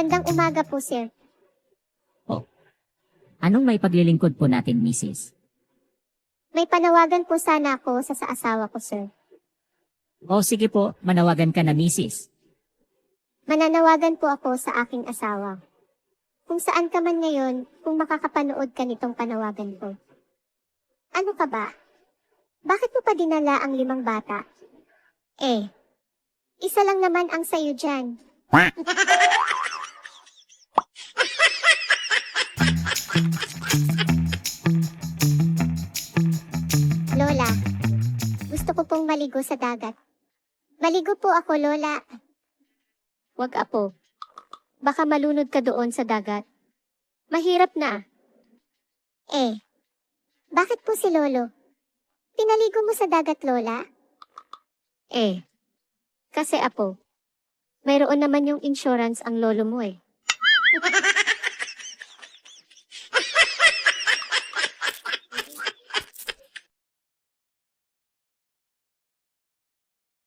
Magandang umaga po, sir. Oh, anong may paglilingkod po natin, Mrs.? May panawagan po sana ako sa asawa ko, sir. O sige po, manawagan ka na, Mrs. Mananawagan po ako sa aking asawa. Kung saan ka man ngayon, kung makakapanood ka nitong panawagan ko. Ano ka ba? Bakit mo pa dinala ang 5 bata? Isa lang naman ang sayo dyan. Lola, gusto ko pong maligo sa dagat. Maligo po ako, Lola. Wag, Apo. Baka malunod ka doon sa dagat. Mahirap na. Bakit po si Lolo? Pinaligo mo sa dagat, Lola? Kasi Apo, mayroon naman yung insurance ang lolo mo .